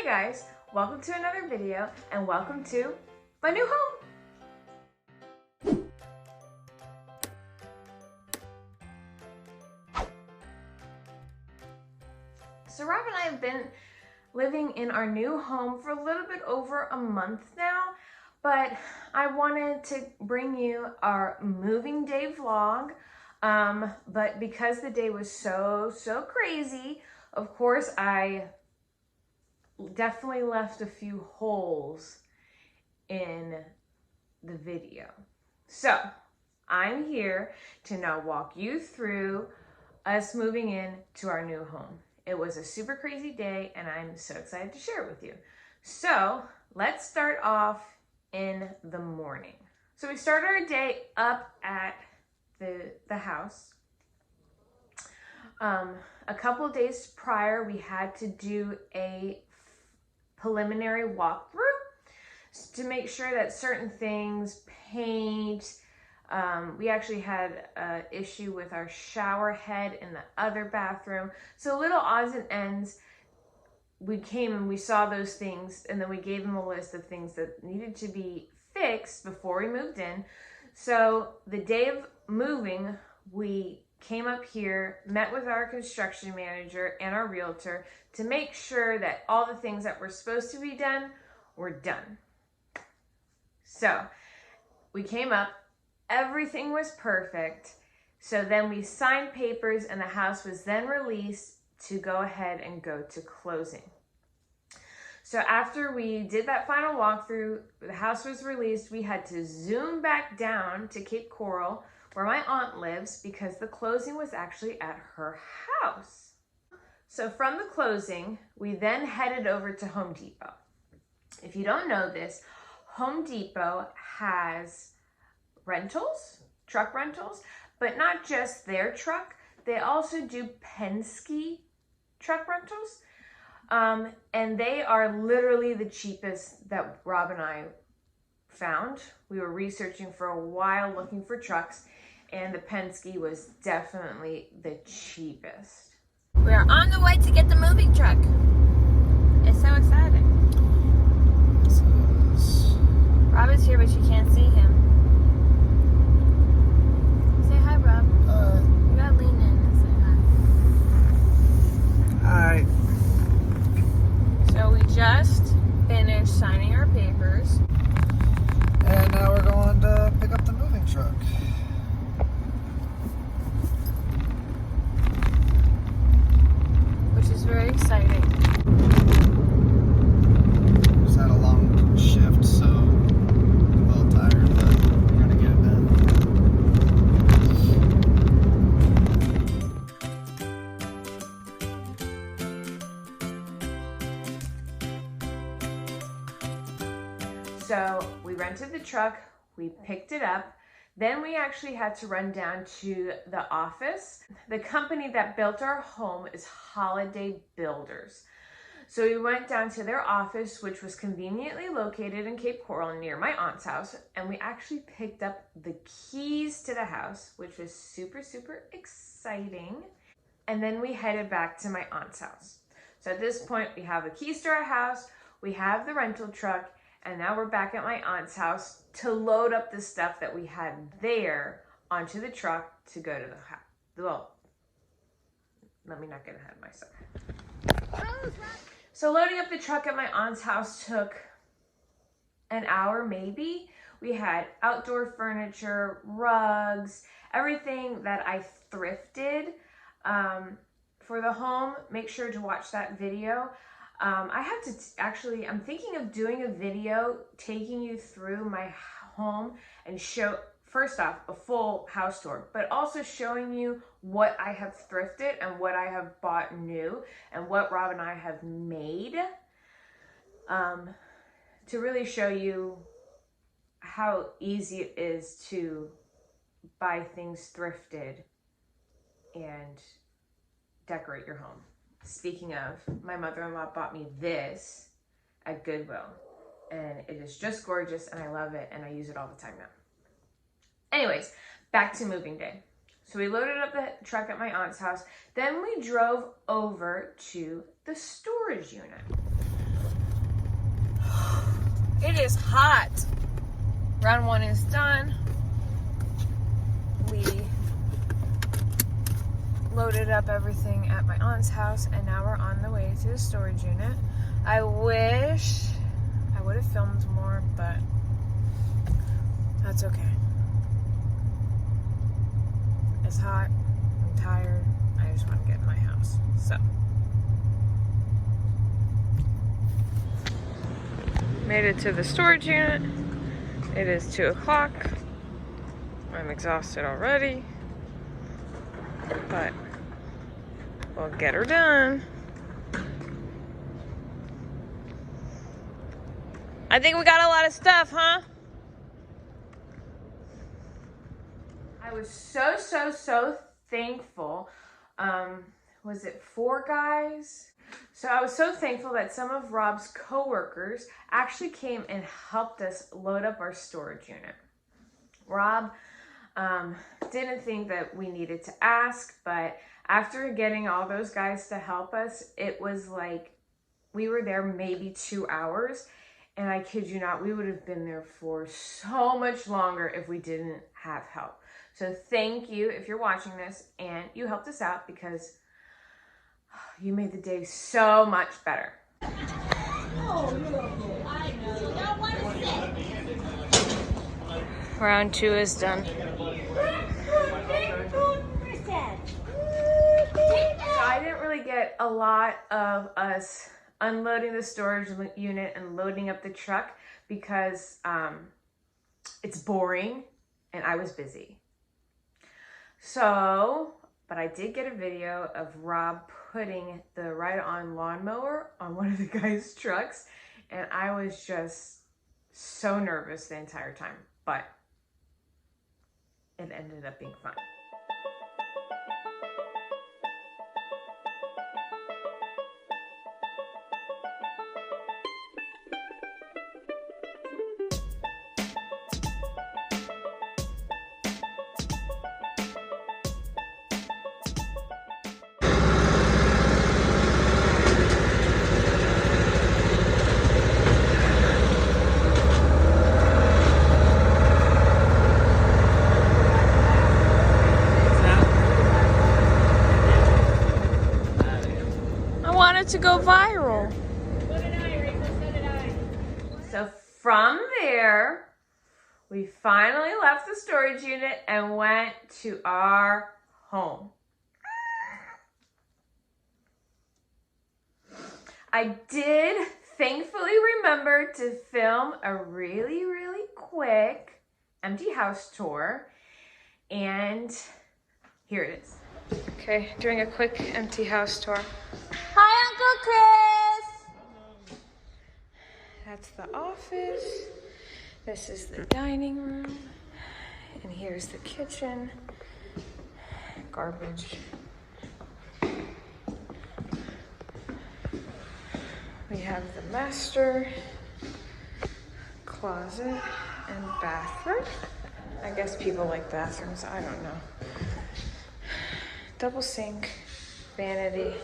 Hey guys, welcome to another video and welcome to my new home. So Rob and I have been living in our new home for a little bit over a month now, but I wanted to bring you our moving day vlog. But because the day was so crazy, of course, I definitely left a few holes in the video. So I'm here to now walk you through us moving in to our new home. It was a super crazy day and I'm so excited to share it with you. So let's start off in the morning. So we started our day up at the house. A couple of days prior, we had to do a preliminary walkthrough to make sure that certain things, paint, we actually had an issue with our shower head in the other bathroom. So little odds and ends. We came and we saw those things, and then we gave them a list of things that needed to be fixed before we moved in. So the day of moving, we came up here, met with our construction manager and our realtor to make sure that all the things that were supposed to be done were done. So we came up, everything was perfect. So then we signed papers and the house was then released to go ahead and go to closing. So after we did that final walkthrough, the house was released, we had to zoom back down to Cape Coral, where my aunt lives, because the closing was actually at her house. So from the closing, we then headed over to Home Depot. If you don't know this, Home Depot has rentals, truck rentals, but not just their truck. They also do Penske truck rentals. And they are literally the cheapest that Rob and I found. We were researching for a while looking for trucks, and the Penske was definitely the cheapest. We are on the way to get the moving truck. It's so exciting. Rob is here, but you can't see him. Say hi, Rob. Hi. You gotta lean in and say hi. Hi. So we just finished signing our papers. And now we're going to pick up the moving truck. Which is very exciting. Just had a long shift, so I'm a little tired, but we're gonna get it done. So we rented the truck, we picked it up, then we actually had to run down to the office. The company that built our home is Holiday Builders. So we went down to their office, which was conveniently located in Cape Coral near my aunt's house, and we actually picked up the keys to the house, which was super exciting. And then we headed back to my aunt's house. So at this point, we have the keys to our house, we have the rental truck, and now we're back at my aunt's house to load up the stuff that we had there onto the truck to go to the house. Well, let me not get ahead of myself. So loading up the truck at my aunt's house took an hour maybe. We had outdoor furniture, rugs, everything that I thrifted for the home. Make sure to watch that video. I have to I'm thinking of doing a video taking you through my home and show, first off, a full house tour, but also showing you what I have thrifted and what I have bought new and what Rob and I have made, to really show you how easy it is to buy things thrifted and decorate your home. Speaking of, my mother-in-law bought me this at Goodwill, and it is just gorgeous, and I love it, and I use it all the time now. Anyways, back to moving day. So we loaded up the truck at my aunt's house. Then we drove over to the storage unit. It is hot. Round 1 is done. We loaded up everything at my aunt's house, and now we're on the way to the storage unit. I wish I would have filmed more, but that's okay. It's hot. I'm tired. I just want to get in my house. So, made it to the storage unit. It is 2 o'clock. I'm exhausted already, but we'll get her done. I think we got a lot of stuff, huh? I was so thankful. Was it 4 guys? So I was so thankful that some of Rob's coworkers actually came and helped us load up our storage unit. Rob didn't think that we needed to ask, but after getting all those guys to help us, it was like we were there maybe 2 hours, and I kid you not, we would have been there for so much longer if we didn't have help. So thank you if you're watching this and you helped us out, because you made the day so much better. Round 2 is done. So I didn't really get a lot of us unloading the storage unit and loading up the truck because it's boring and I was busy. So, but I did get a video of Rob putting the ride-on lawnmower on one of the guys' trucks, and I was just so nervous the entire time, but it ended up being fun. To go viral. So did I, Rachel, so did I. So from there, we finally left the storage unit and went to our home. I did thankfully remember to film a really quick empty house tour, and here it is. Okay, doing a quick empty house tour. Hi, Uncle Chris! That's the office. This is the dining room. And here's the kitchen. Garbage. We have the master closet and bathroom. I guess people like bathrooms, I don't know. Double sink. Vanity,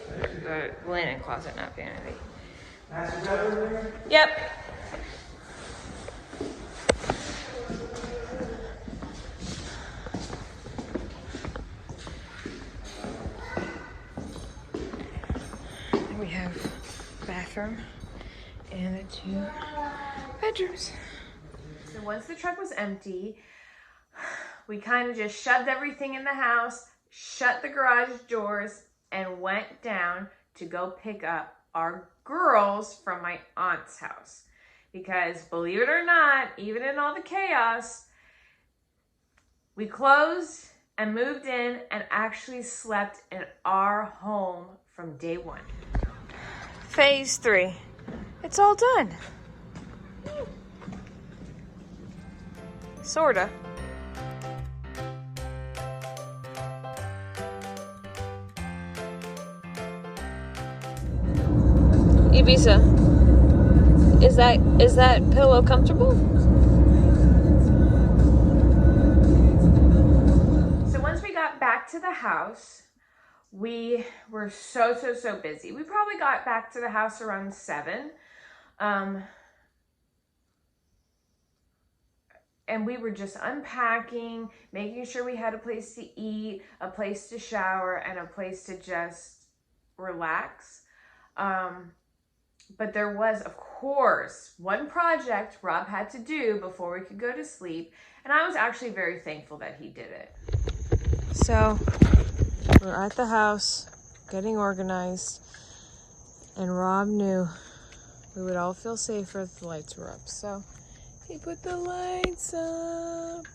linen closet, not vanity. Yep. We have bathroom and the 2 bedrooms. So once the truck was empty, we kind of just shoved everything in the house, shut the garage doors, and went down to go pick up our girls from my aunt's house. Because believe it or not, even in all the chaos, we closed and moved in and actually slept in our home from day 1. Phase 3. It's all done. Sorta. Ibiza, is that pillow comfortable? So once we got back to the house, we were so busy. We probably got back to the house around 7. and we were just unpacking, making sure we had a place to eat, a place to shower, and a place to just relax. But there was, of course, one project Rob had to do before we could go to sleep, and I was actually very thankful that he did it. So we're at the house getting organized, and Rob knew we would all feel safer if the lights were up, so he put the lights up.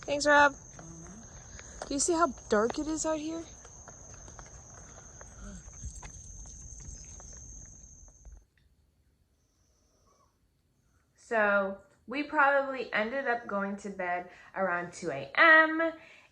Thanks, Rob. Do you see how dark it is out here? So we probably ended up going to bed around 2 a.m.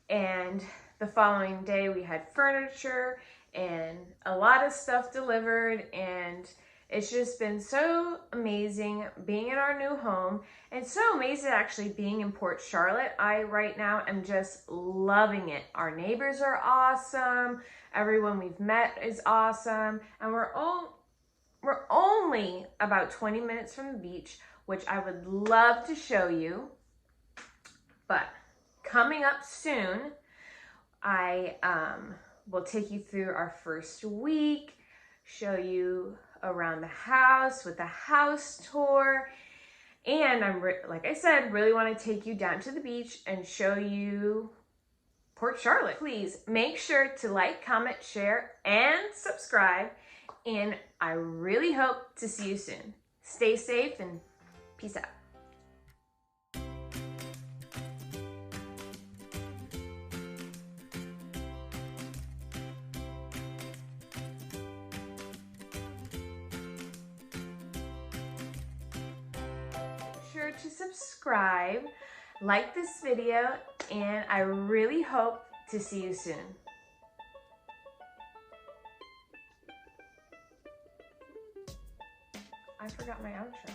and the following day we had furniture and a lot of stuff delivered, and it's just been so amazing being in our new home, and so amazing actually being in Port Charlotte. I right now am just loving it. Our neighbors are awesome. Everyone we've met is awesome, and we're only about 20 minutes from the beach, which I would love to show you. But coming up soon, I will take you through our first week, show you around the house with a house tour, and like I said, really want to take you down to the beach and show you Port Charlotte. Please make sure to like, comment, share, and subscribe, and I really hope to see you soon. Stay safe and peace out. Be sure to subscribe, like this video, and I really hope to see you soon. I forgot my outro.